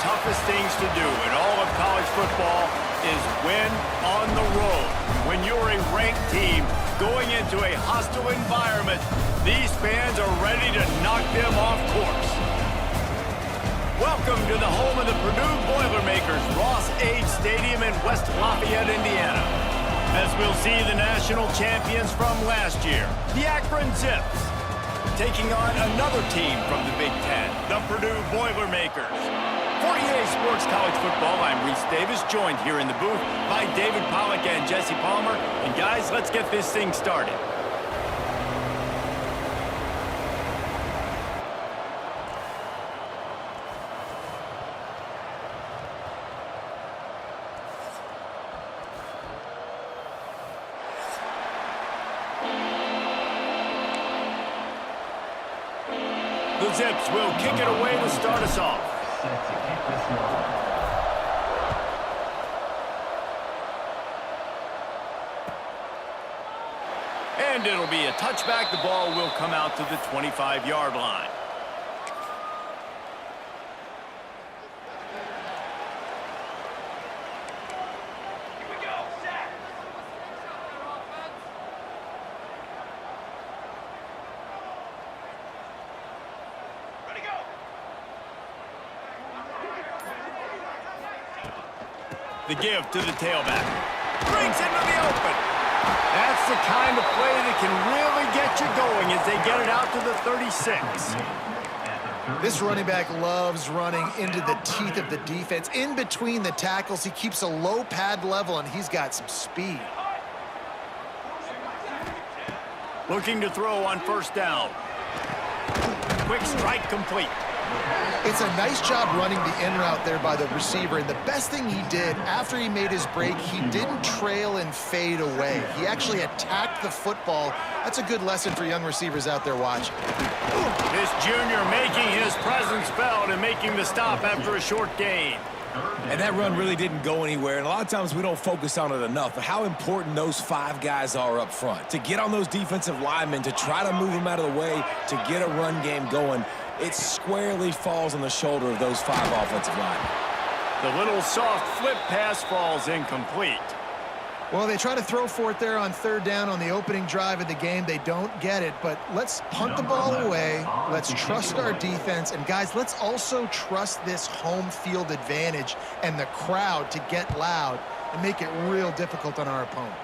toughest things to do in all of college football is win on the road. When you're a ranked team going into a hostile environment, these fans are ready to knock them off course. Welcome to the home of the Purdue Boilermakers, Ross-Ade Stadium in West Lafayette, Indiana. As we'll see the national champions from last year, the Akron Zips, taking on another team from the Big Ten, the Purdue Boilermakers. For EA Sports College Football, I'm Reese Davis, joined here in the booth by David Pollack and Jesse Palmer. And guys, let's get this thing started. The Zips will kick it away to start us off. And it'll be a touchback. The ball will come out to the 25-yard line. The give to the tailback. Brings into the open. That's the kind of play that can really get you going as they get it out to the 36. This running back loves running into the teeth of the defense. In between the tackles, he keeps a low pad level, and he's got some speed. Looking to throw on first down. Quick strike complete. It's a nice job running the in route there by the receiver, and the best thing he did after he made his break, he didn't trail and fade away. He actually attacked the football. That's a good lesson for young receivers out there watching. This junior making his presence felt and making the stop after a short gain. And that run really didn't go anywhere, and a lot of times we don't focus on it enough, but how important those five guys are up front. To get on those defensive linemen, to try to move them out of the way, to get a run game going, it squarely falls on the shoulder of those five offensive linemen. The little soft flip pass falls incomplete. Well, they try to throw for it there on third down on the opening drive of the game. They don't get it, but let's punt the ball away. Let's trust our defense. And, guys, let's also trust this home field advantage and the crowd to get loud and make it real difficult on our opponent.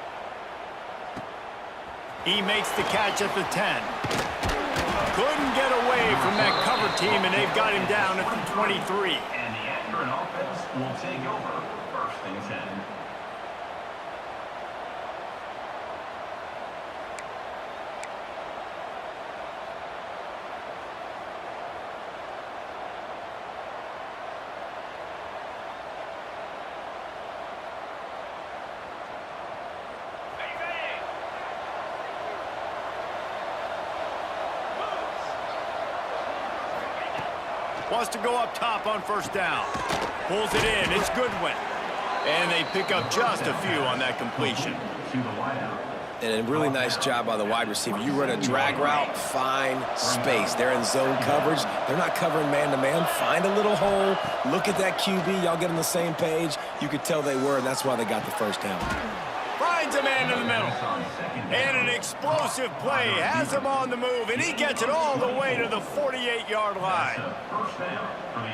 He makes the catch at the 10. Couldn't get away from that cover team, and they've got him down at the 23. And the Akron offense will take over first and 10. Wants to go up top on first down. Pulls it in. It's Goodwin. And they pick up just a few on that completion. And a really nice job by the wide receiver. You run a drag route, find space. They're in zone coverage. They're not covering man-to-man. Find a little hole. Look at that QB. Y'all get on the same page. You could tell they were, and that's why they got the first down. Finds a man in the middle. And an explosive play has him on the move, and he gets it all the way to the 48-yard line.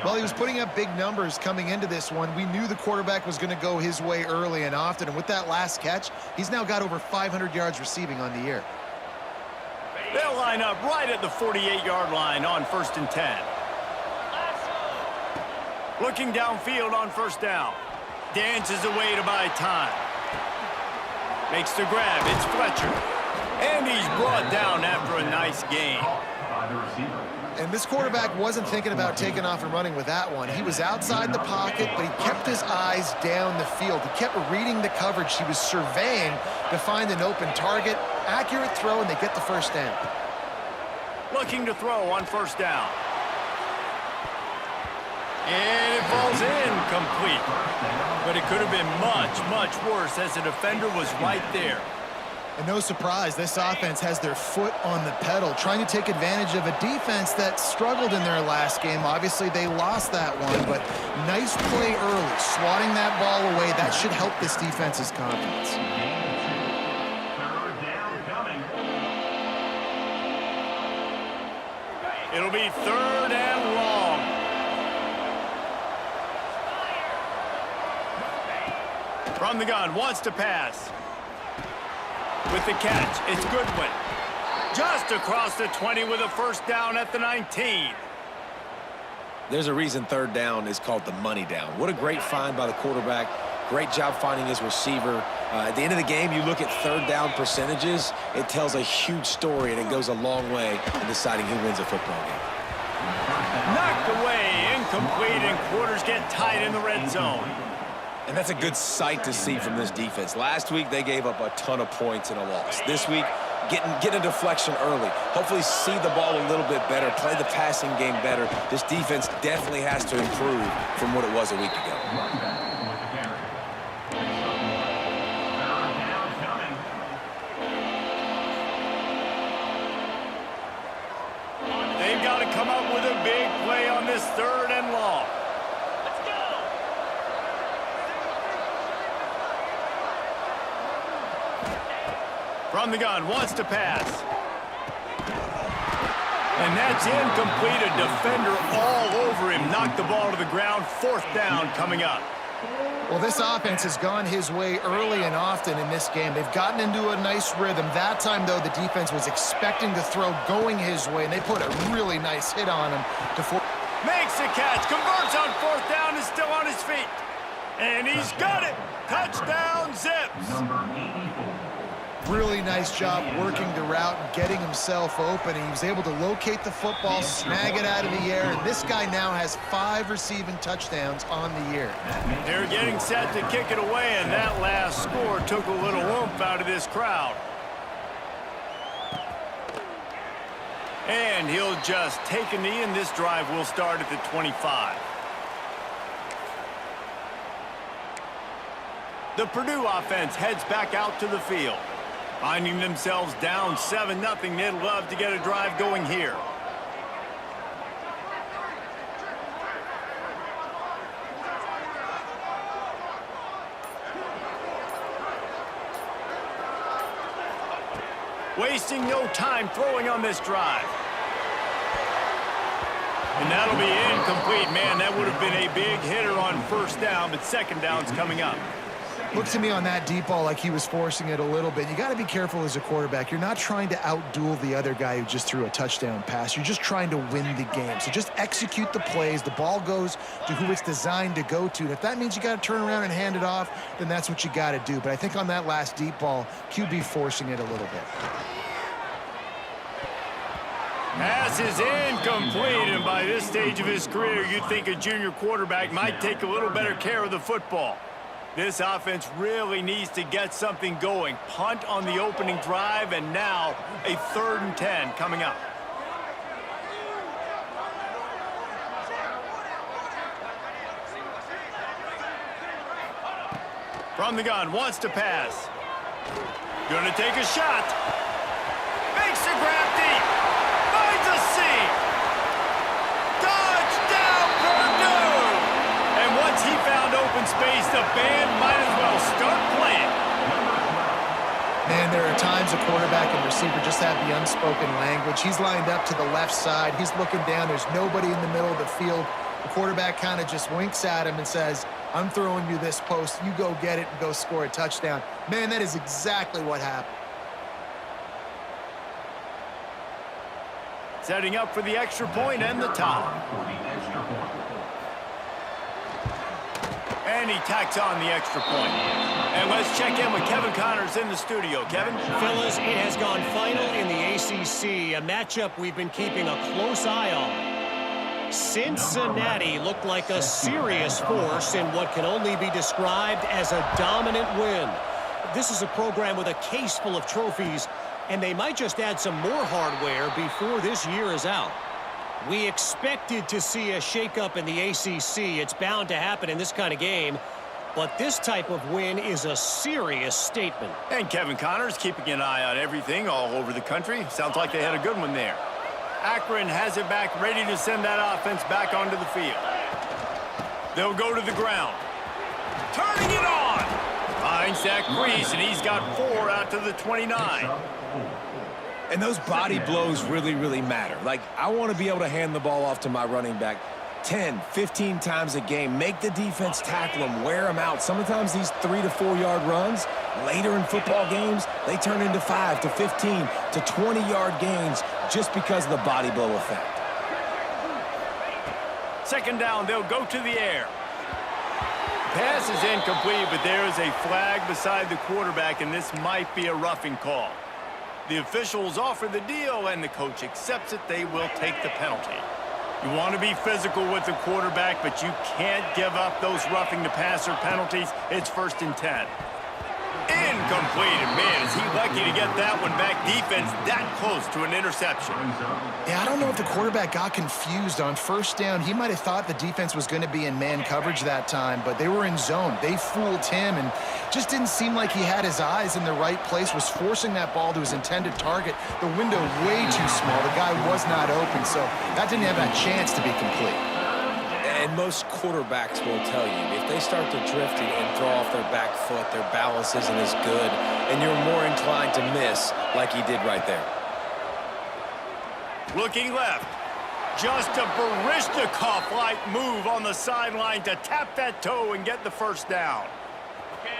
Well, he was putting up big numbers coming into this one. We knew the quarterback was going to go his way early and often, and with that last catch, he's now got over 500 yards receiving on the year. They'll line up right at the 48-yard line on first and 10. Looking downfield on first down. Dances away to buy time. Makes the grab. It's Fletcher. And he's brought down after a nice gain. And this quarterback wasn't thinking about taking off and running with that one. He was outside the pocket, but he kept his eyes down the field. He kept reading the coverage. He was surveying to find an open target. Accurate throw, and they get the first down. Looking to throw on first down. And it falls incomplete. But it could have been much, much worse as the defender was right there. And no surprise, this offense has their foot on the pedal, trying to take advantage of a defense that struggled in their last game. Obviously, they lost that one, but nice play early, swatting that ball away. That should help this defense's confidence. Third down coming. It'll be 3rd and long. From the gun, wants to pass. With the catch, it's Goodwin. Just across the 20 with a first down at the 19. There's a reason 3rd down is called the money down. What a great find by the quarterback. Great job finding his receiver. At the end of the game, you look at 3rd down percentages. It tells a huge story, and it goes a long way in deciding who wins a football game. Knocked away, incomplete, and quarters get tight in the red zone. And that's a good sight to see from this defense. Last week, they gave up a ton of points in a loss. This week, get a deflection early. Hopefully see the ball a little bit better, play the passing game better. This defense definitely has to improve from what it was a week ago. Running back with the carry. Third down coming. They've got to come up with a big play on this 3rd and long. From the gun, wants to pass. And that's incomplete. A defender all over him. Knocked the ball to the ground. 4th down coming up. Well, this offense has gone his way early and often in this game. They've gotten into a nice rhythm. That time, though, the defense was expecting the throw going his way, and they put a really nice hit on him. Makes the catch. Converts on 4th down. Is still on his feet. And he's got it. Touchdown, Zips. Number 84. Really nice job working the route and getting himself open. He was able to locate the football, snag it out of the air, and this guy now has 5 receiving touchdowns on the year. They're getting set to kick it away, and that last score took a little oomph out of this crowd. And he'll just take a knee, and this drive will start at the 25. The Purdue offense heads back out to the field. Finding themselves down 7-0, they'd love to get a drive going here. Wasting no time throwing on this drive. And that'll be incomplete. Man, that would have been a big hitter on 1st down, but 2nd down's coming up. Looked to me on that deep ball like he was forcing it a little bit. You got to be careful as a quarterback. You're not trying to outduel the other guy who just threw a touchdown pass. You're just trying to win the game. So just execute the plays. The ball goes to who it's designed to go to. And if that means you got to turn around and hand it off, then that's what you got to do. But I think on that last deep ball, QB forcing it a little bit. Pass is incomplete, and by this stage of his career, you'd think a junior quarterback might take a little better care of the football. This offense really needs to get something going. Punt on the opening drive, and now a 3rd and 10 coming up. From the gun, wants to pass. Gonna take a shot. Makes the grab deep. Finds a seam. Touchdown, Purdue! And once he found open space, the band might as well start playing. Man, there are times a quarterback and receiver just have the unspoken language. He's lined up to the left side. He's looking down. There's nobody in the middle of the field. The quarterback kind of just winks at him and says, I'm throwing you this post. You go get it and go score a touchdown. Man, that is exactly what happened. Setting up for the extra point and the tie. And he tacks on the extra point. And let's check in with Kevin Connors in the studio. Kevin? Fellas, it has gone final in the ACC, a matchup we've been keeping a close eye on. Cincinnati looked like a serious force in what can only be described as a dominant win. This is a program with a case full of trophies, and they might just add some more hardware before this year is out. We expected to see a shakeup in the ACC. It's bound to happen in this kind of game. but this type of win is a serious statement. And Kevin Connors keeping an eye on everything all over the country. Sounds like they had a good one there. Akron has it back, ready to send that offense back onto the field. They'll go to the ground. Turning it on! Finds that crease, and he's got 4 out to the 29. And those body blows really, really matter. Like, I want to be able to hand the ball off to my running back 10, 15 times a game. Make the defense tackle them, wear them out. Sometimes these 3 to 4 yard runs, later in football games, they turn into 5 to 15 to 20 yard gains just because of the body blow effect. Second down, they'll go to the air. Pass is incomplete, but there is a flag beside the quarterback, and this might be a roughing call. The officials offer the deal, and the coach accepts it. They will take the penalty. You want to be physical with the quarterback, but you can't give up those roughing the passer penalties. It's 1st and 10. Incomplete, and man, is he lucky to get that one back. Defense that close to an interception. Yeah, I don't know if the quarterback got confused on 1st down. He might have thought the defense was going to be in man coverage that time, but they were in zone. They fooled him and just didn't seem like he had his eyes in the right place, was forcing that ball to his intended target. The window way too small. The guy was not open, so that didn't have a chance to be complete. And most quarterbacks will tell you, if they start to drift and throw off their back foot, their balance isn't as good, and you're more inclined to miss like he did right there. Looking left. Just a Baryshnikov-like move on the sideline to tap that toe and get the 1st down.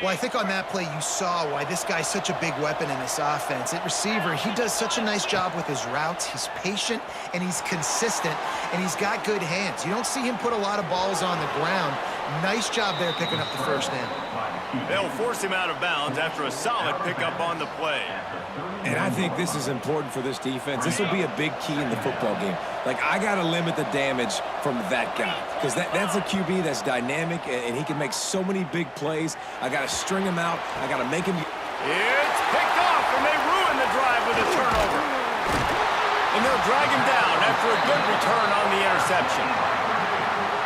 Well, I think on that play you saw why this guy's such a big weapon in this offense. At receiver, he does such a nice job with his routes. He's patient, and he's consistent, and he's got good hands. You don't see him put a lot of balls on the ground. Nice job there picking up the 1st down. They'll force him out of bounds after a solid pickup on the play. And I think this is important for this defense. This will be a big key in the football game. Like, I got to limit the damage from that guy because that's a QB that's dynamic, and he can make so many big plays. I got to string him out. I got to make him. It's picked off, and they ruin the drive with a turnover. And they'll drag him down after a good return on the interception.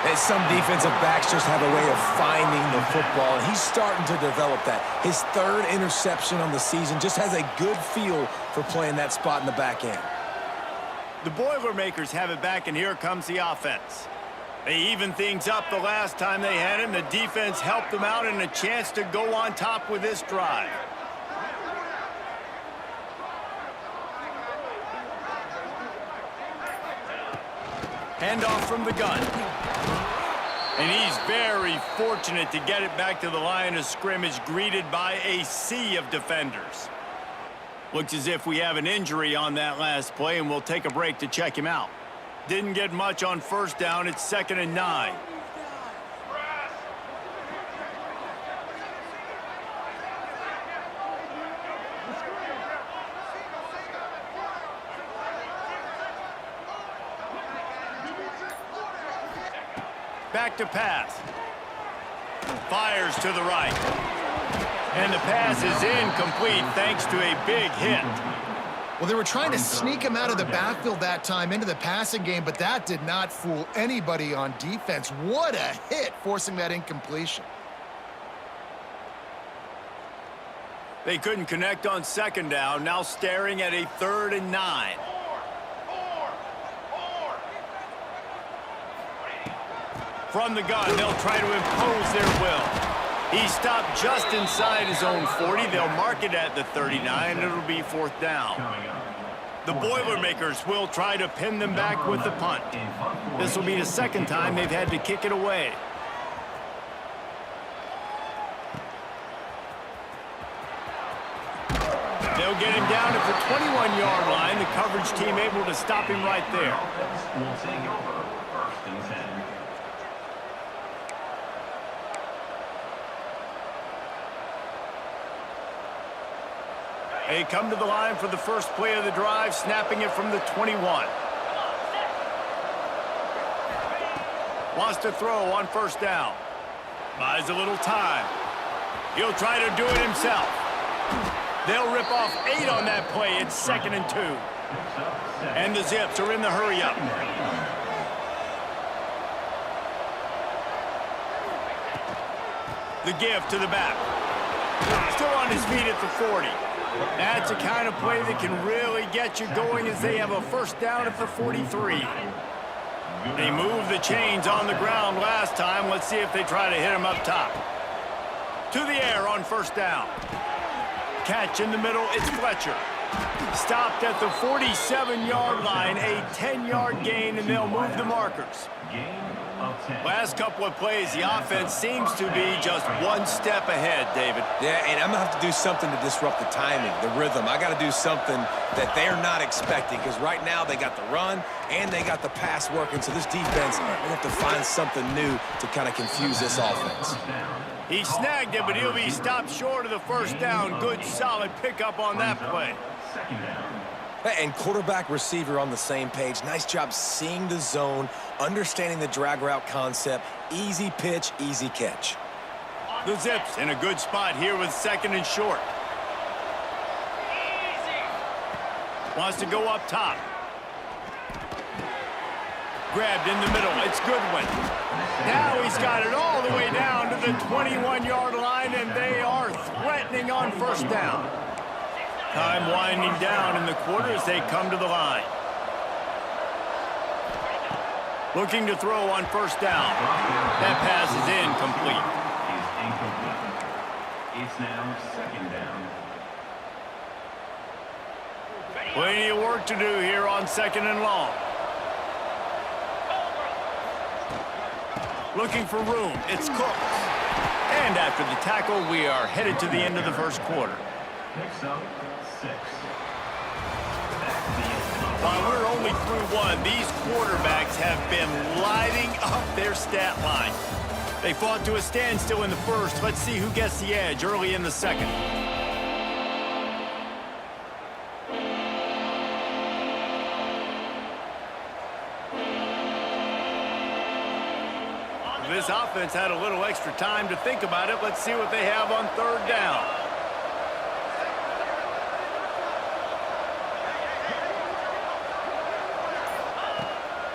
And some defensive backs just have a way of finding the football, and he's starting to develop that. His 3rd interception on the season just has a good feel for playing that spot in the back end. The Boilermakers have it back, and here comes the offense. They even things up the last time they had him. The defense helped them out and a chance to go on top with this drive. Handoff from the gun. And he's very fortunate to get it back to the line of scrimmage, greeted by a sea of defenders. Looks as if we have an injury on that last play, and we'll take a break to check him out. Didn't get much on 1st down. It's 2nd and 9. Back to pass. Fires to the right. And the pass is incomplete thanks to a big hit. Well, they were trying to sneak him out of the backfield that time into the passing game, but that did not fool anybody on defense. What a hit, forcing that incompletion. They couldn't connect on 2nd down, now staring at a 3rd and 9. From the gun, they'll try to impose their will. He stopped just inside his own 40. They'll mark it at the 39, and it'll be 4th down. The Boilermakers will try to pin them back with the punt. This will be the 2nd time they've had to kick it away. They'll get him down at the 21-yard line. The coverage team able to stop him right there. Will take over 1st and 10. They come to the line for the first play of the drive, snapping it from the 21. Wants to throw on 1st down. Buys a little time. He'll try to do it himself. They'll rip off 8 on that play. It's 2nd and 2. And the Zips are in the hurry-up. The give to the back. Still on his feet at the 40. That's the kind of play that can really get you going as they have a first down at the 43. They moved the chains on the ground last time. Let's see if they try to hit him up top. To the air on first down. Catch in the middle, it's Fletcher. Stopped at the 47-yard line, a 10-yard gain, and they'll move the markers. Last couple of plays, the offense seems to be just one step ahead, David. Yeah, and I'm going to have to do something to disrupt the timing, the rhythm. I got to do something that they're not expecting, because right now they got the run and they got the pass working, so this defense, they have to find something new to kind of confuse this offense. He snagged it, but he'll be stopped short of the first down. Good, solid pickup on that play. And quarterback, receiver on the same page. Nice job seeing the zone, understanding the drag route concept. Easy pitch, easy catch. The Zips in a good spot here with second and short. Wants to go up top. Grabbed in the middle. It's Goodwin. Now he's got it all the way down to the 21-yard line, and they are threatening on first down. Time winding down in the quarter as they come to the line. Looking to throw on first down. That pass is incomplete. It's now second down. Plenty of work to do here on second and long. Looking for room. It's Cook. And after the tackle, we are headed to the end of the first quarter. Picks up 6. While we're only through one, these quarterbacks have been lighting up their stat line. They fought to a standstill in the first. Let's see who gets the edge early in the second. This offense had a little extra time to think about it. Let's see what they have on third down.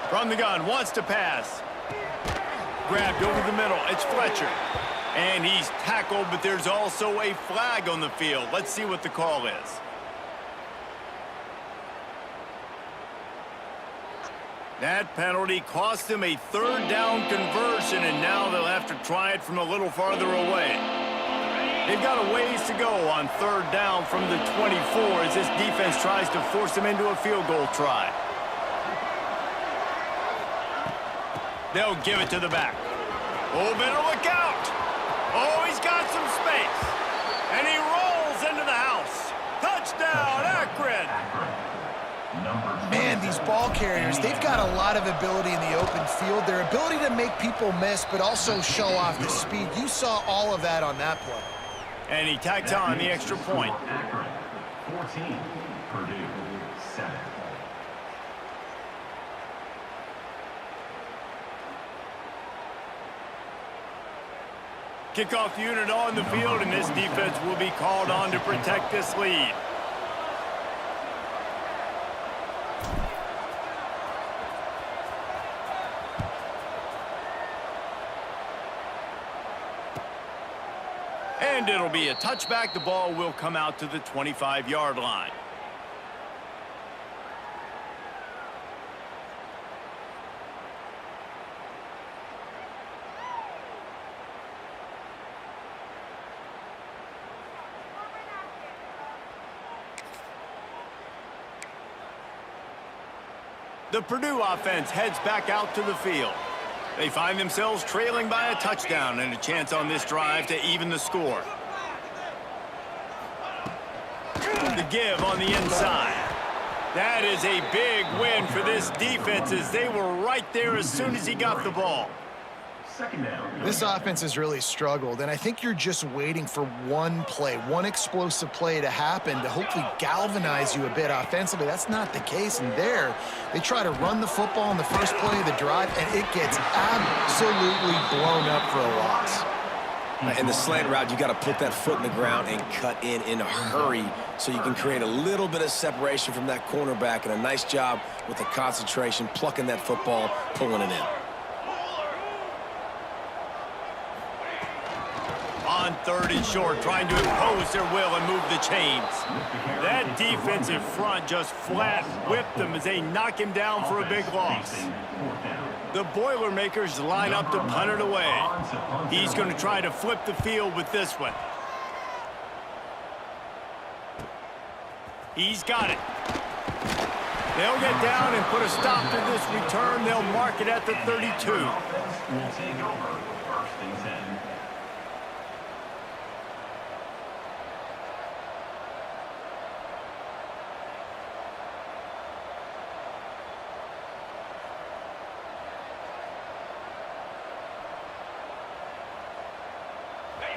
From the gun, wants to pass. Grabbed over the middle. It's Fletcher. And he's tackled, but there's also a flag on the field. Let's see what the call is. That penalty cost them a third down conversion, and now they'll have to try it from a little farther away. They've got a ways to go on third down from the 24 as this defense tries to force them into a field goal try. They'll give it to the back. Oh, better look out. Oh, he's got some space. And he rolls into the house. Touchdown, Akron. Man, these ball carriers, they've got a lot of ability in the open field. Their ability to make people miss, but also show off the speed. You saw all of that on that play. And he tacks on the extra point. Akron 14, Purdue 7. Kickoff unit on the field, and this defense will be called on to protect this lead. And it'll be a touchback. The ball will come out to the 25-yard line. The Purdue offense heads back out to the field. They find themselves trailing by a touchdown and a chance on this drive to even the score. The give on the inside. That is a big win for this defense as they were right there as soon as he got the ball. Second down. This offense has really struggled, and I think you're just waiting for one play, one explosive play to happen to hopefully galvanize you a bit offensively. That's not the case, and there, they try to run the football in the first play of the drive, and it gets absolutely blown up for a loss. In the slant route, you got to put that foot in the ground and cut in a hurry so you can create a little bit of separation from that cornerback, and a nice job with the concentration, plucking that football, pulling it in. on 3rd and short, trying to impose their will and move the chains. That defensive front just flat whipped them as they knock him down for a big loss. The Boilermakers line up to punt it away. He's going to try to flip the field with this one. He's got it. They'll get down and put a stop to this return. They'll mark it at the 32. Will take over 1st and 10.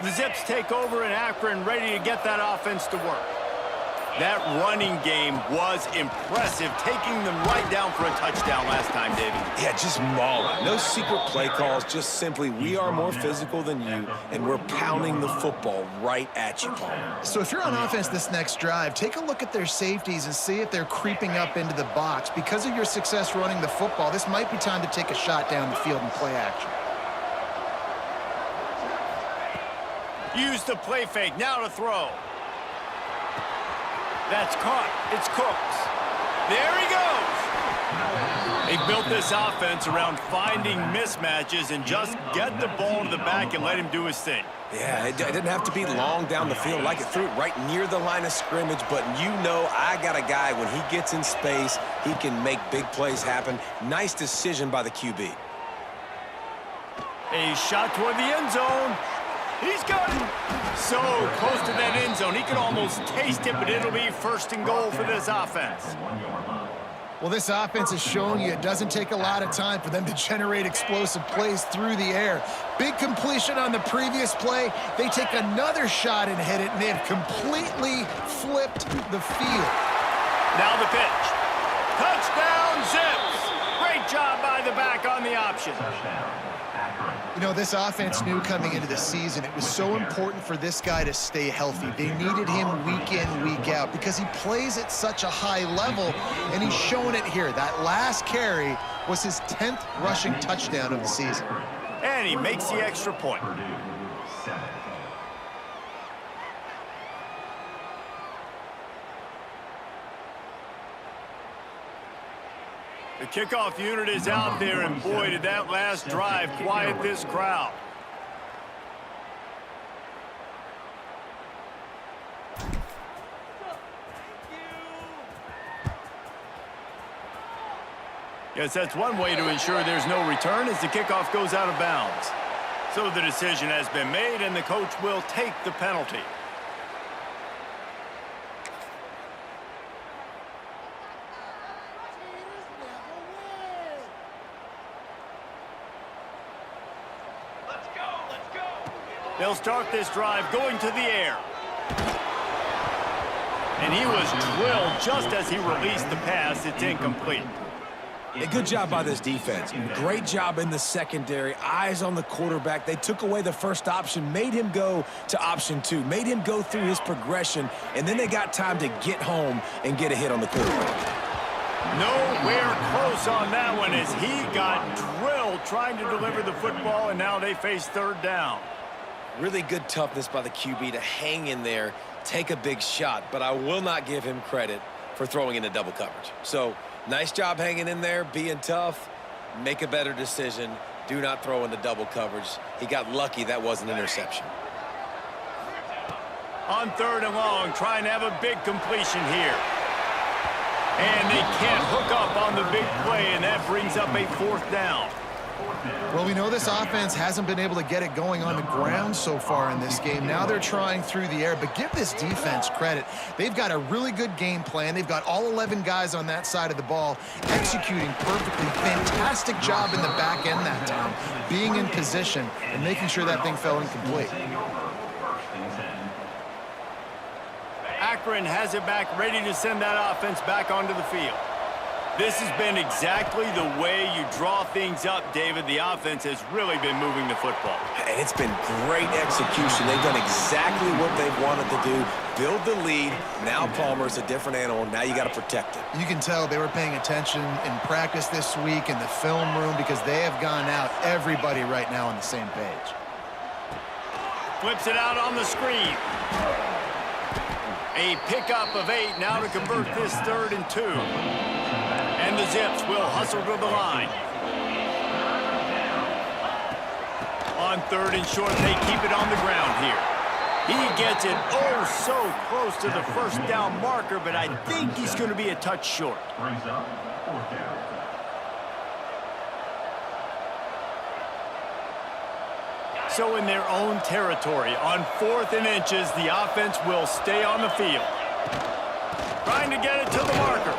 The Zips take over in Akron, ready to get that offense to work. That running game was impressive, taking them right down for a touchdown last time, David. Yeah, just mauling. No secret play calls, just simply we are more physical than you, and we're pounding the football right at you, Paul. So if you're on offense this next drive, take a look at their safeties and see if they're creeping up into the box. Because of your success running the football, this might be time to take a shot down the field and play action. Use the play fake, now to throw. That's caught. It's Cooks. There he goes. They built this offense around finding mismatches and just get the ball to the back and let him do his thing. Yeah, it didn't have to be long down the field. Like it threw it right near the line of scrimmage, but you know I got a guy, when he gets in space, he can make big plays happen. Nice decision by the QB. A shot toward the end zone. He's got it. So close to that end zone. He could almost taste it, but it'll be 1st and goal for this offense. Well, this offense is showing you it doesn't take a lot of time for them to generate explosive plays through the air. Big completion on the previous play. They take another shot and hit it, and they have completely flipped the field. Now the pitch. Touchdown, Zips. Great job by the back on the option. You know, this offense knew coming into the season it was so important for this guy to stay healthy. They needed him week in, week out because he plays at such a high level, and he's showing it here. That last carry was his 10th rushing touchdown of the season. And he makes the extra point. The kickoff unit is out there, and boy, did that last drive quiet this crowd. Yes, that's one way to ensure there's no return as the kickoff goes out of bounds. So the decision has been made, and the coach will take the penalty. They'll start this drive going to the air. And he was drilled just as he released the pass. It's incomplete. A good job by this defense. Great job in the secondary. Eyes on the quarterback. They took away the first option, made him go to option 2, made him go through his progression, and then they got time to get home and get a hit on the quarterback. Nowhere close on that one as he got drilled trying to deliver the football, and now they face 3rd down. Really good toughness by the QB to hang in there, take a big shot, but I will not give him credit for throwing into double coverage. So, nice job hanging in there, being tough, make a better decision, do not throw into double coverage. He got lucky that was an interception. On 3rd and long, trying to have a big completion here. And they can't hook up on the big play, and that brings up a 4th down. Well, we know this offense hasn't been able to get it going on the ground so far in this game. Now they're trying through the air, but give this defense credit. They've got a really good game plan. They've got all 11 guys on that side of the ball executing perfectly. Fantastic job in the back end that time, being in position and making sure that thing fell incomplete. Akron has it back, ready to send that offense back onto the field. This has been exactly the way you draw things up, David. The offense has really been moving the football. And it's been great execution. They've done exactly what they've wanted to do. Build the lead. Now Palmer's a different animal. Now you got to protect it. You can tell they were paying attention in practice this week in the film room because they have gone out, everybody right now on the same page. Flips it out on the screen. A pickup of 8 now to convert this 3rd and 2. And the Zips will hustle to the line. On 3rd and short, they keep it on the ground here. He gets it oh so close to the first down marker, but I think he's going to be a touch short. Brings up 4th down. So in their own territory, on 4th and inches, the offense will stay on the field. Trying to get it to the marker.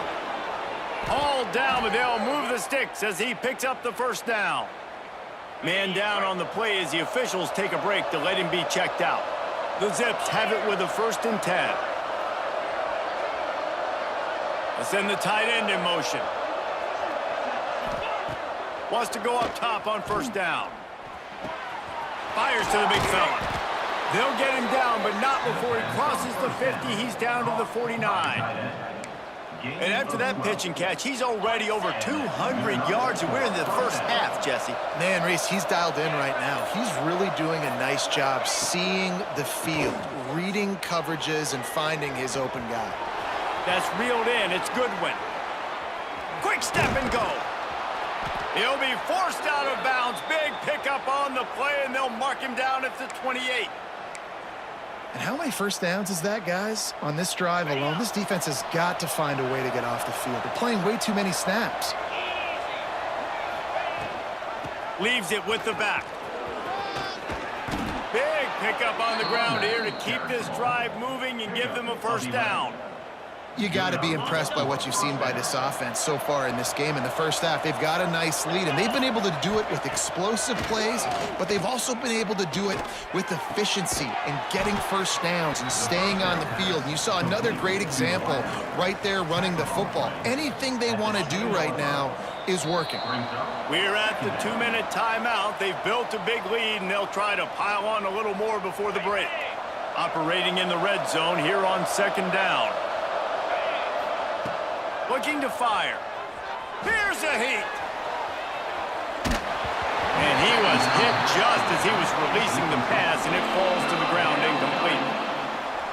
Hauled down, but they'll move the sticks as he picks up the first down. Man down on the play as the officials take a break to let him be checked out. The Zips have it with a 1st and 10. They send the tight end in motion. Wants to go up top on 1st down. Fires to the big fella. They'll get him down, but not before he crosses the 50. He's down to the 49. And after that pitch and catch, he's already over 200 yards, and we're in the first half, Jesse. Man, Reese, he's dialed in right now. He's really doing a nice job seeing the field, reading coverages, and finding his open guy. That's reeled in. It's Goodwin. Quick step and go. He'll be forced out of bounds. Big pickup on the play, and they'll mark him down at the 28. And how many first downs is that, guys? On this drive alone, this defense has got to find a way to get off the field. They're playing way too many snaps. Leaves it with the back. Big pickup on the ground here to keep this drive moving and give them a first down. You got to be impressed by what you've seen by this offense so far in this game. In the first half, they've got a nice lead, and they've been able to do it with explosive plays, but they've also been able to do it with efficiency and getting first downs and staying on the field. And you saw another great example right there running the football. Anything they want to do right now is working. We're at the 2-minute timeout. They've built a big lead, and they'll try to pile on a little more before the break. Operating in the red zone here on 2nd down. Looking to fire. Here's a heat. And he was hit just as he was releasing the pass, and it falls to the ground incomplete.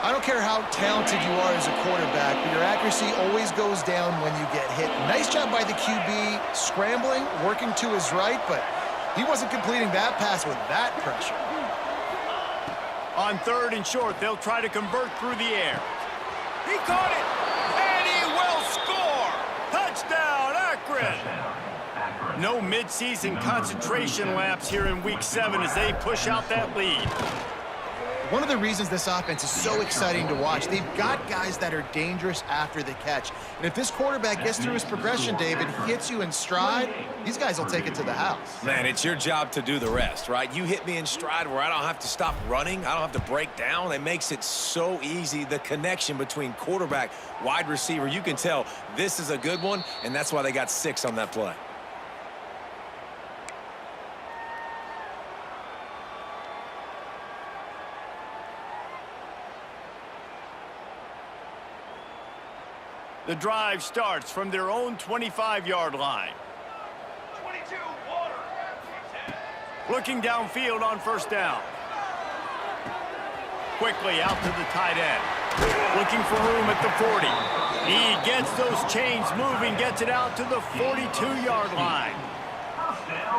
I don't care how talented you are as a quarterback, but your accuracy always goes down when you get hit. Nice job by the QB, scrambling, working to his right, but he wasn't completing that pass with that pressure. On 3rd and short, they'll try to convert through the air. He caught it, and he will score! Touchdown, Akron! No midseason concentration laps here in Week 7 as they push out that lead. One of the reasons this offense is so exciting to watch, they've got guys that are dangerous after the catch. And if this quarterback gets through his progression, David, hits you in stride, these guys will take it to the house. Man, it's your job to do the rest, right? You hit me in stride where I don't have to stop running. I don't have to break down. It makes it so easy. The connection between quarterback, wide receiver, you can tell this is a good one, and that's why they got 6 on that play. The drive starts from their own 25-yard line. 22, water. Looking downfield on 1st down. Quickly out to the tight end. Looking for room at the 40. He gets those chains moving, gets it out to the 42-yard line.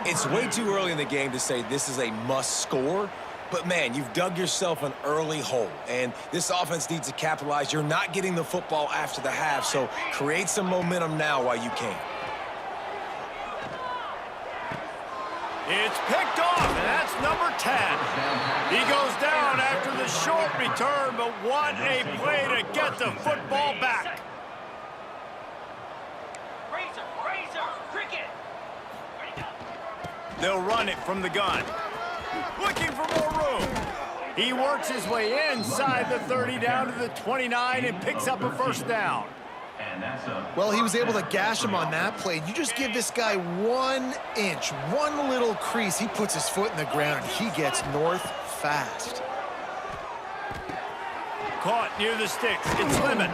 It's way too early in the game to say this is a must score. But, man, you've dug yourself an early hole, and this offense needs to capitalize. You're not getting the football after the half, so create some momentum now while you can. It's picked off, and that's number 10. He goes down after the short return, but what a play to get the football back. Razor, cricket. They'll run it from the gun. Looking for more room. He works his way inside the 30 down to the 29 and picks up a first down. And that's a... Well, he was able to gash him on that play. You just give this guy 1 inch, one little crease. He puts his foot in the ground, and he gets north fast. Caught near the sticks. It's Lemon.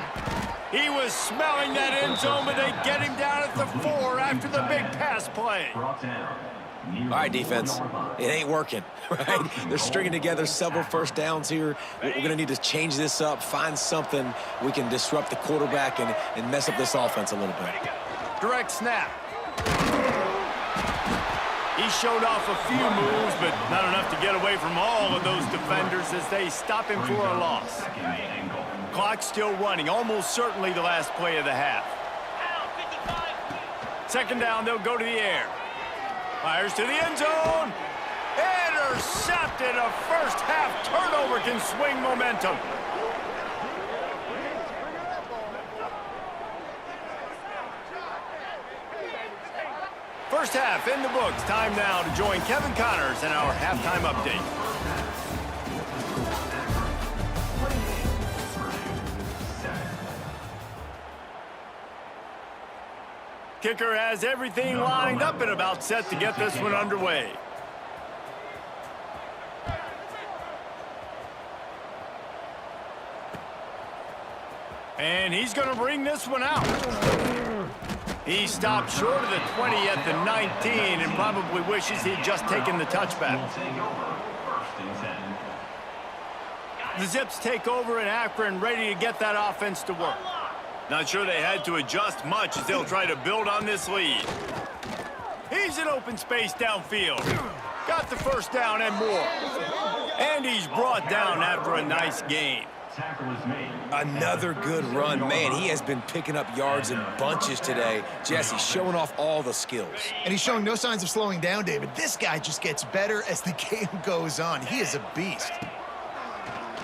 He was smelling that end zone, but they get him down at the 4 after the big pass play. Brought down. All right, defense, it ain't working, right? They're stringing together several first downs here. We're going to need to change this up, find something we can disrupt the quarterback and mess up this offense a little bit. Direct snap. He showed off a few moves, but not enough to get away from all of those defenders as they stop him for a loss. Clock still running, almost certainly the last play of the half. Second down, they'll go to the air. Fires to the end zone. Intercepted. A first half turnover can swing momentum. First half in the books. Time now to join Kevin Connors in our halftime update. Kicker has everything lined up and about set to get this one underway. And he's going to bring this one out. He stopped short of the 20 at the 19 and probably wishes he'd just taken the touchback. The Zips take over in Akron, ready to get that offense to work. Not sure they had to adjust much as they'll try to build on this lead. He's in open space downfield. Got the first down and more. And he's brought down after a nice gain. Another good run. Man, he has been picking up yards in bunches today. Jesse showing off all the skills. And he's showing no signs of slowing down, David. This guy just gets better as the game goes on. He is a beast.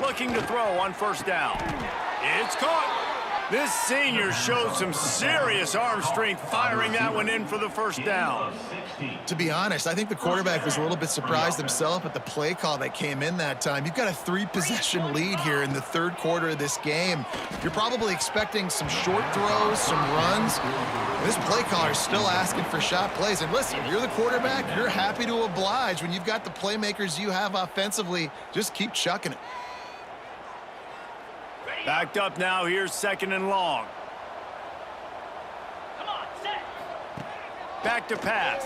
Looking to throw on first down. It's caught. This senior showed some serious arm strength firing that one in for the first down. To be honest, I think the quarterback was a little bit surprised himself at the play call that came in that time. You've got a 3-possession lead here in the third quarter of this game. You're probably expecting some short throws, some runs. This play caller is still asking for shot plays. And listen, you're the quarterback. You're happy to oblige. When you've got the playmakers you have offensively, just keep chucking it. Backed up now, here's second and long. Back to pass.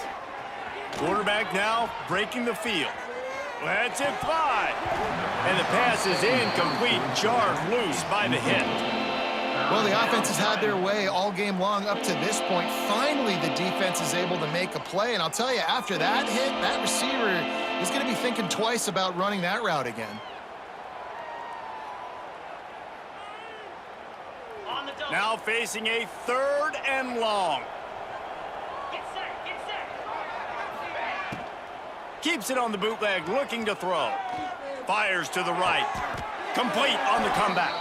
Quarterback now breaking the field. Lets it fly. And the pass is incomplete, jarred loose by the hit. Well, the offense has had their way all game long up to this point. Finally, the defense is able to make a play. And I'll tell you, after that hit, that receiver is going to be thinking twice about running that route again. Now facing a third and long. Keeps it on the bootleg, looking to throw. Fires to the right. Complete on the comeback.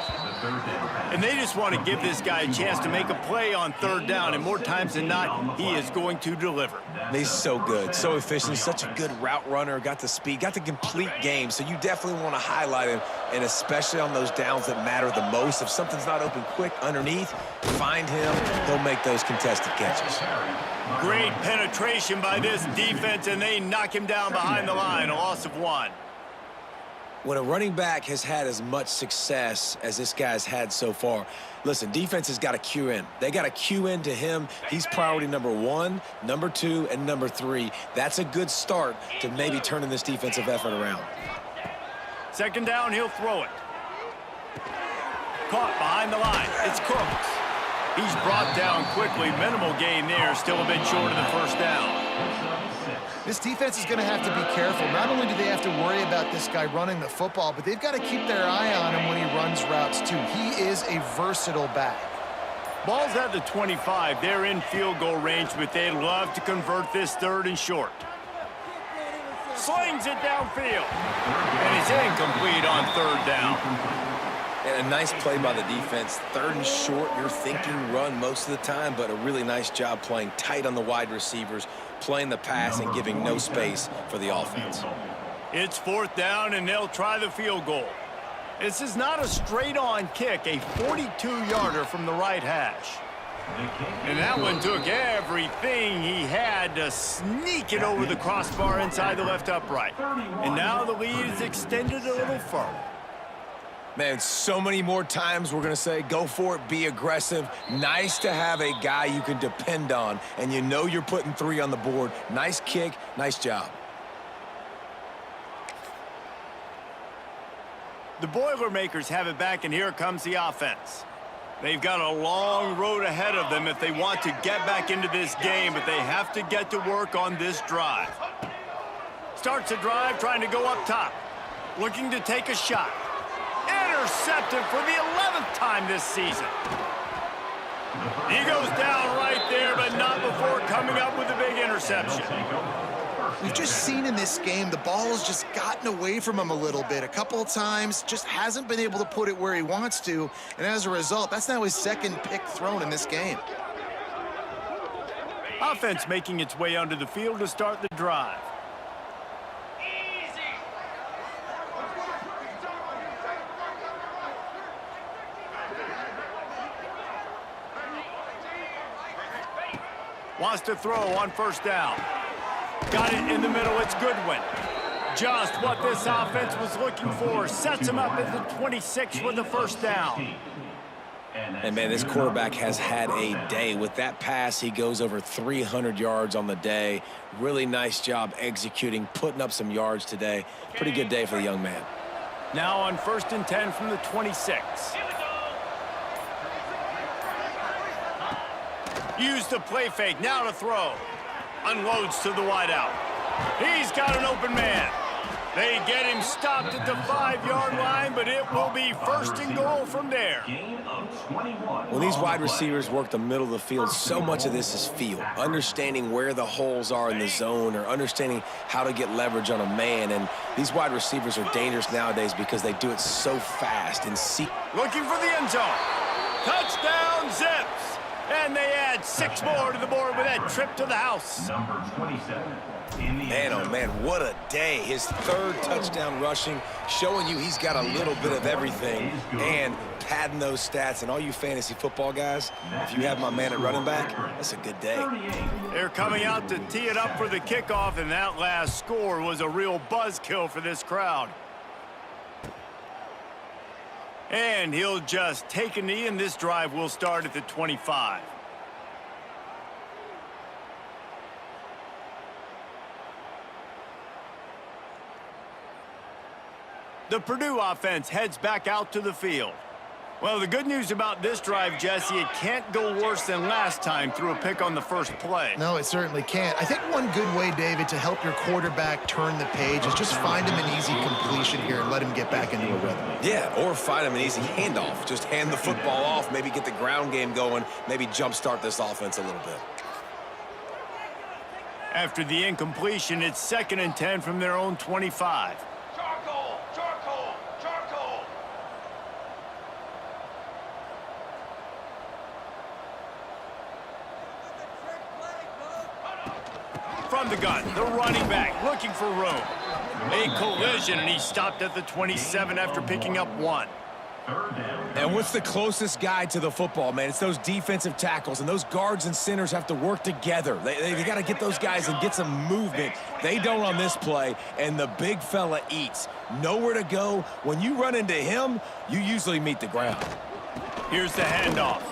And they just want to give this guy a chance to make a play on third down, and more times than not, he is going to deliver. He's so good, so efficient, such a good route runner, got the speed, got the complete game, so you definitely want to highlight him, and especially on those downs that matter the most. If something's not open quick underneath, find him, he'll make those contested catches. Great penetration by this defense, and they knock him down behind the line, a loss of 1. When a running back has had as much success as this guy's had so far, listen, defense has got to cue in. They got to cue in to him. He's priority number 1, number 2, and number 3. That's a good start to maybe turning this defensive effort around. Second down, he'll throw it. Caught behind the line. It's Cooks. He's brought down quickly. Minimal gain there, still a bit short of the first down. This defense is going to have to be careful. Not only do they have to worry about this guy running the football, but they've got to keep their eye on him when he runs routes too. He is a versatile back. Ball's at the 25. They're in field goal range, but they'd love to convert this third and short. Slings it downfield. And it's incomplete on third down. And a nice play by the defense. Third and short, you're thinking run most of the time, but a really nice job playing tight on the wide receivers, playing the pass and giving no space for the offense. It's fourth down, and they'll try the field goal. This is not a straight-on kick, a 42-yarder from the right hash. And that one took everything he had to sneak it over the crossbar inside the left upright. And now the lead is extended a little further. Man, so many more times we're going to say, go for it, be aggressive. Nice to have a guy you can depend on, and you know you're putting 3 on the board. Nice kick, nice job. The Boilermakers have it back, and here comes the offense. They've got a long road ahead of them if they want to get back into this game, but they have to get to work on this drive. Starts the drive, trying to go up top. Looking to take a shot. Intercepted for the 11th time this season. He goes down right there, but not before coming up with a big interception. We've just seen in this game the ball has just gotten away from him a little bit. A couple of times, just hasn't been able to put it where he wants to, and as a result, that's now his 2nd pick thrown in this game. Offense making its way onto the field to start the drive. Wants to throw on first down. Got it in the middle, it's Goodwin. Just what this offense was looking for. Sets him up at the 26 for the first down. And, man, this quarterback has had a day. With that pass, he goes over 300 yards on the day. Really nice job executing, putting up some yards today. Pretty good day for the young man. Now on 1st and 10 from the 26. Use the play fake, now to throw. Unloads to the wideout. He's got an open man. They get him stopped at the 5-yard line, but it will be 1st and goal from there. When these wide receivers work the middle of the field, so much of this is feel. Understanding where the holes are in the zone or understanding how to get leverage on a man. And these wide receivers are dangerous nowadays because they do it so fast and see. Looking for the end zone. Touchdown, Zips. And they add 6 more to the board with that trip to the house. Number 27. Man, oh man, what a day. His 3rd touchdown rushing, showing you he's got a little bit of everything and padding those stats. And all you fantasy football guys, if you have my man at running back, that's a good day. They're coming out to tee it up for the kickoff, and that last score was a real buzzkill for this crowd. And he'll just take a knee, and this drive will start at the 25. The Purdue offense heads back out to the field. Well, the good news about this drive, Jesse, it can't go worse than last time through a pick on the first play. No, it certainly can't. I think one good way, David, to help your quarterback turn the page is just find him an easy completion here and let him get back into a rhythm. Yeah, or find him an easy handoff. Just hand the football off, maybe get the ground game going, maybe jumpstart this offense a little bit. After the incompletion, it's 2nd and 10 from their own 25. From the gun, the running back looking for room. A collision, and he stopped at the 27 after picking up 1. And what's the closest guy to the football, man? It's those defensive tackles, and those guards and centers have to work together. They got to get those guys and get some movement. They don't on this play, and the big fella eats. Nowhere to go. When you run into him, you usually meet the ground. Here's the handoff.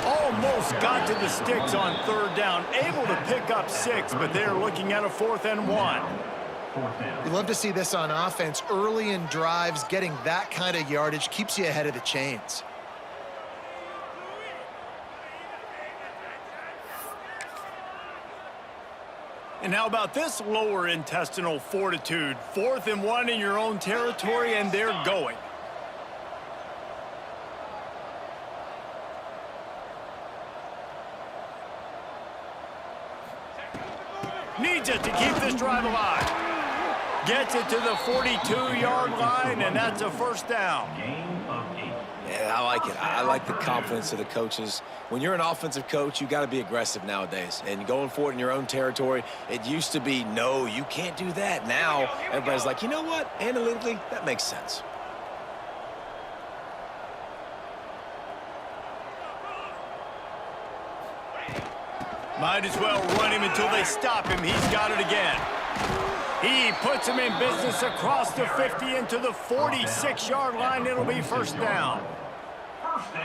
Almost got to the sticks on 3rd down. Able to pick up 6, but they're looking at a 4th and 1. You love to see this on offense. Early in drives, getting that kind of yardage keeps you ahead of the chains. And how about this lower intestinal fortitude? 4th and 1 in your own territory, and they're going. Needs it to keep this drive alive. Gets it to the 42-yard line, and that's a 1st down. Yeah, I like it. I like the confidence of the coaches. When you're an offensive coach, you got to be aggressive nowadays. And going for it in your own territory, it used to be, no, you can't do that. Now, everybody's like, you know what? Analytically, that makes sense. Might as well run him until they stop him. He's got it again. He puts him in business across the 50 into the 46-yard line. It'll be first down.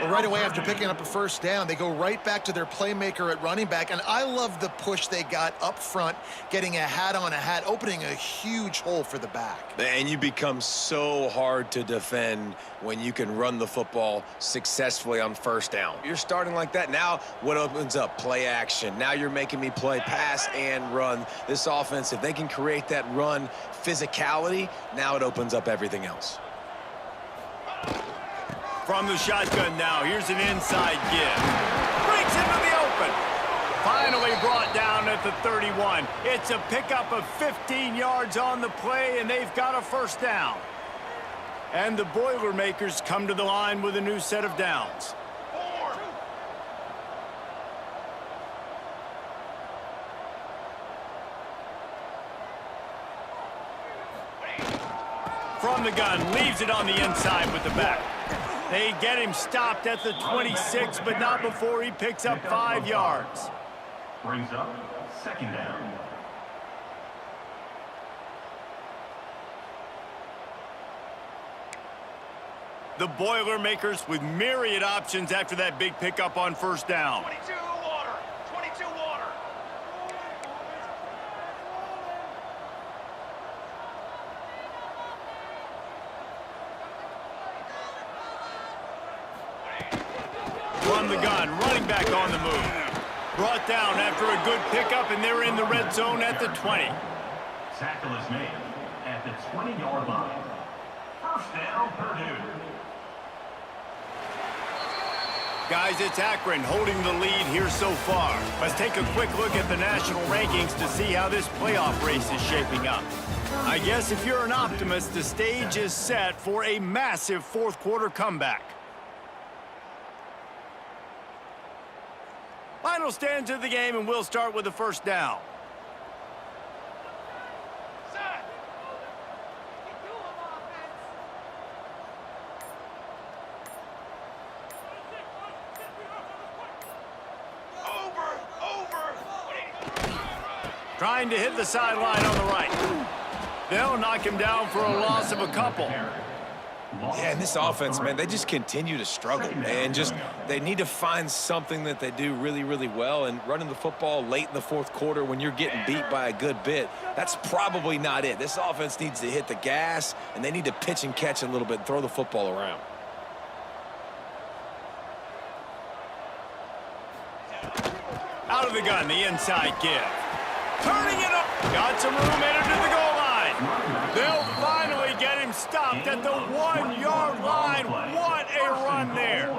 Well, right away after picking up a first down, they go right back to their playmaker at running back. And I love the push they got up front, getting a hat on a hat, opening a huge hole for the back. And you become so hard to defend when you can run the football successfully on first down. You're starting like that. Now what opens up? Play action. Now you're making me play pass and run. This offense, if they can create that run physicality, now it opens up everything else. From the shotgun now, here's an inside give. Breaks into the open. Finally brought down at the 31. It's a pickup of 15 yards on the play, and they've got a first down. And the Boilermakers come to the line with a new set of downs. From the gun, leaves it on the inside with the back. They get him stopped at the 26, but not before he picks up 5 yards. Brings up second down. The Boilermakers with myriad options after that big pickup on first down. 22 water. 22 water. From the gun, running back on the move. Brought down after a good pickup, and they're in the red zone at the 20. Tackle is made at the 20-yard line. First down, Purdue. Guys, it's Akron holding the lead here so far. Let's take a quick look at the national rankings to see how this playoff race is shaping up. I guess if you're an optimist, the stage is set for a massive fourth-quarter comeback. Final stands of the game, and we'll start with the first down. Trying to hit the sideline on the right. They'll knock him down for a loss of a couple. Yeah, and this offense, man, they just continue to struggle. And just, they need to find something that they do really, really well. And running the football late in the fourth quarter when you're getting beat by a good bit, that's probably not it. This offense needs to hit the gas, and they need to pitch and catch a little bit and throw the football around. Out of the gun, the inside give. Turning it up. Got some room headed to the goal line. They'll finally get him stopped at the 1-yard line. What a run there.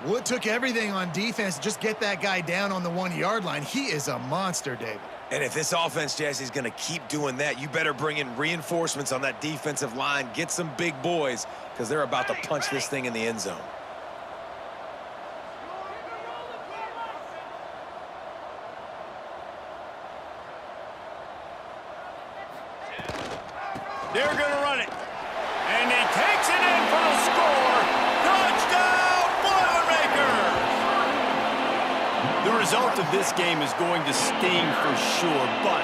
Wood took everything on defense to just get that guy down on the 1-yard line. He is a monster, David. And if this offense, Jesse, is going to keep doing that, you better bring in reinforcements on that defensive line. Get some big boys, because they're about to punch this thing in the end zone. They're going to run it. And he takes it in for the score. Touchdown, Boilermakers! The result of this game is going to sting for sure, but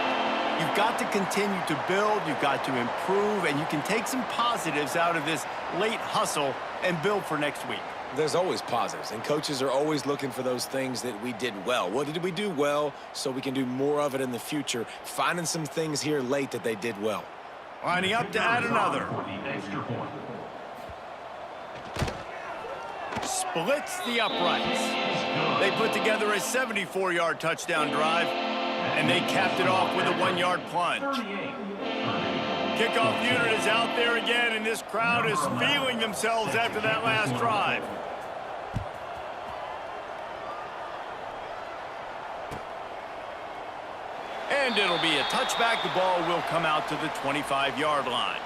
you've got to continue to build, you've got to improve, and you can take some positives out of this late hustle and build for next week. There's always positives, and coaches are always looking for those things that we did well. What did we do well so we can do more of it in the future? Finding some things here late that they did well. Lining up to add another. Splits the uprights. They put together a 74-yard touchdown drive, and they capped it off with a 1-yard plunge. Kickoff unit is out there again, and this crowd is feeling themselves after that last drive. And it'll be a touchback. The ball will come out to the 25-yard line.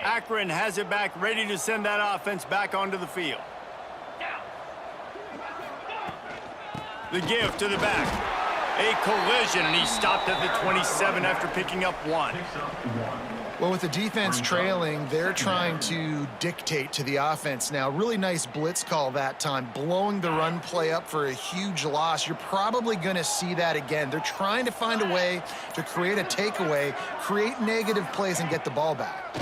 Akron has it back, ready to send that offense back onto the field. The give to the back. A collision, and he stopped at the 27 after picking up 1. Well, with the defense trailing, they're trying to dictate to the offense now. Really nice blitz call that time, blowing the run play up for a huge loss. You're probably going to see that again. They're trying to find a way to create a takeaway, create negative plays, and get the ball back.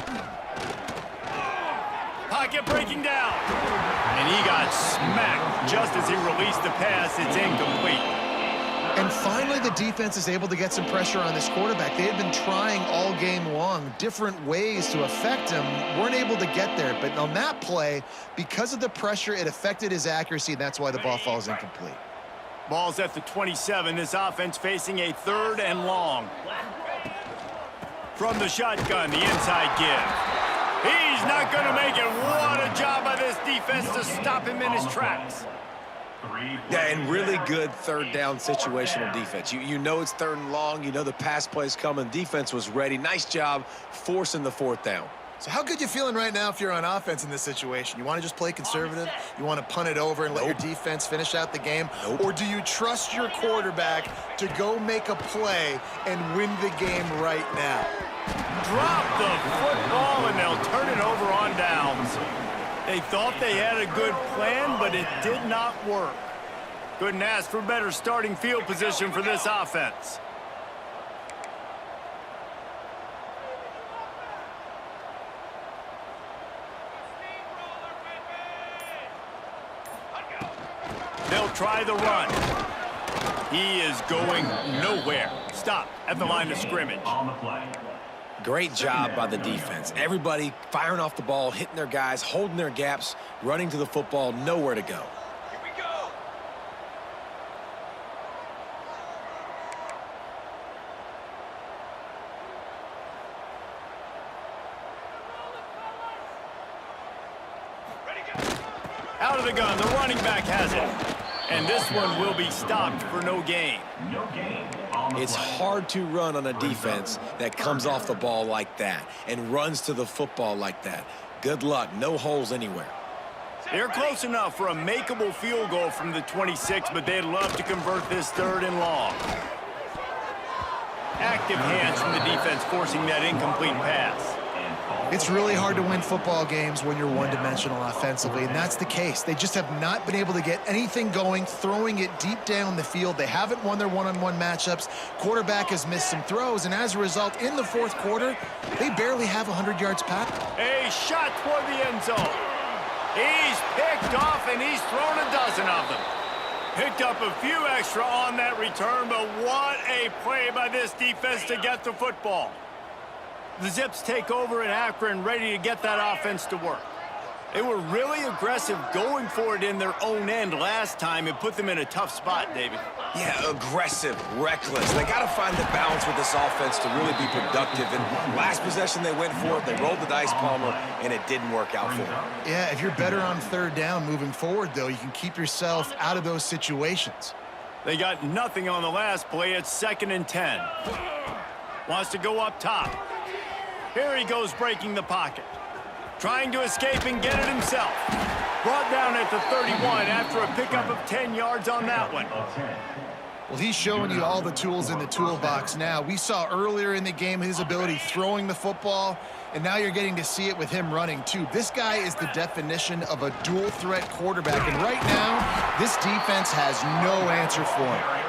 Pocket breaking down. And he got smacked just as he released the pass. It's incomplete. And finally, the defense is able to get some pressure on this quarterback. They had been trying all game long different ways to affect him, weren't able to get there. But on that play, because of the pressure, it affected his accuracy, and that's why the ball falls incomplete. Ball's at the 27. This offense facing a 3rd and long. From the shotgun, the inside give. He's not going to make it. What a job by this defense to stop him in his tracks. Yeah, and really good 3rd down situational defense. You know it's 3rd and long. You know the pass play's coming. Defense was ready. Nice job forcing the 4th down. So how good you feeling right now if you're on offense in this situation? You want to just play conservative? You want to punt it over and let your defense finish out the game? Or do you trust your quarterback to go make a play and win the game right now? Drop the football, and they'll turn it over on downs. They thought they had a good plan, but it did not work. Couldn't ask for better starting field position for this offense. They'll try the run. He is going nowhere. Stop at the line of scrimmage. On the play. Great job by the defense. Everybody firing off the ball, hitting their guys, holding their gaps, running to the football, nowhere to go. Here we go. Out of the gun, the running back has it. And this one will be stopped for no gain. No gain. It's hard to run on a defense that comes off the ball like that and runs to the football like that. Good luck. No holes anywhere. They're close enough for a makeable field goal from the 26, but they'd love to convert this 3rd and long. Active hands from the defense forcing that incomplete pass. It's really hard to win football games when you're one-dimensional offensively, and that's the case. They just have not been able to get anything going, throwing it deep down the field. They haven't won their one-on-one matchups. Quarterback has missed some throws, and as a result, in the 4th quarter, they barely have 100 yards passed. A shot toward the end zone. He's picked off, and he's thrown a dozen of them. Picked up a few extra on that return, but what a play by this defense to get the football. The Zips take over in Akron, ready to get that offense to work. They were really aggressive going for it in their own end last time and put them in a tough spot, David. Yeah, aggressive, reckless. They got to find the balance with this offense to really be productive. And last possession they went for it, they rolled the dice, Palmer, and it didn't work out for them. Yeah, if you're better on 3rd down moving forward, though, you can keep yourself out of those situations. They got nothing on the last play. It's 2nd and 10. Wants to go up top. Here he goes breaking the pocket. Trying to escape and get it himself. Brought down at the 31 after a pickup of 10 yards on that one. Well, he's showing you all the tools in the toolbox now. We saw earlier in the game his ability throwing the football, and now you're getting to see it with him running, too. This guy is the definition of a dual-threat quarterback, and right now, this defense has no answer for him.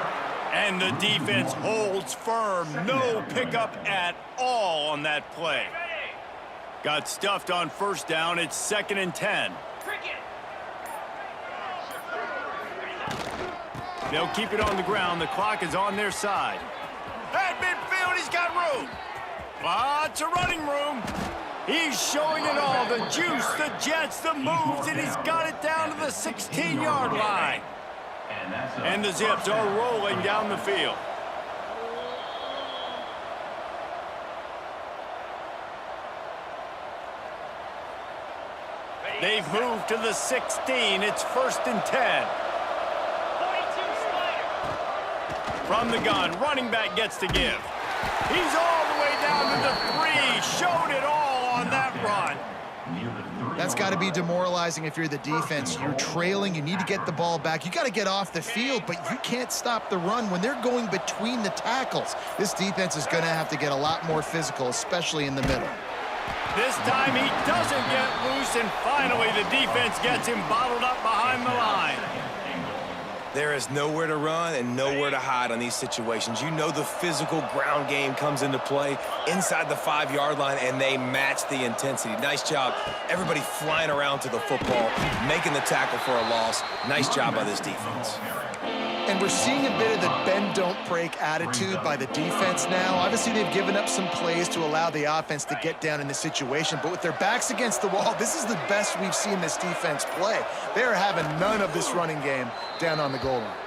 And the defense holds firm. No pickup at all on that play. Got stuffed on 1st down. It's 2nd and 10. They'll keep it on the ground. The clock is on their side. At midfield, he's got room. Lots of running room. He's showing it all. The juice, the jets, the moves, and he's got it down to the 16-yard line. And the Zips are rolling down the field. They've moved to the 16. It's 1st and 10. From the gun, running back gets to give. He's all the way down to the 3. Showed it all on that run. near the 30-yard That's got to be line. demoralizing if you're the defense. You're trailing. You need to get the ball back. You got to get off the field, but you can't stop the run when they're going between the tackles. This defense is going to have to get a lot more physical, especially in the middle. This time he doesn't get loose, and finally the defense gets him bottled up behind the line. There is nowhere to run and nowhere to hide on these situations. You know the physical ground game comes into play inside the 5-yard line, and they match the intensity. Nice job. Everybody flying around to the football, making the tackle for a loss. Nice job by this defense. And we're seeing a bit of the bend-don't-break attitude by the defense now. Obviously, they've given up some plays to allow the offense to get down in the situation, but with their backs against the wall, this is the best we've seen this defense play. They are having none of this running game down on the goal line.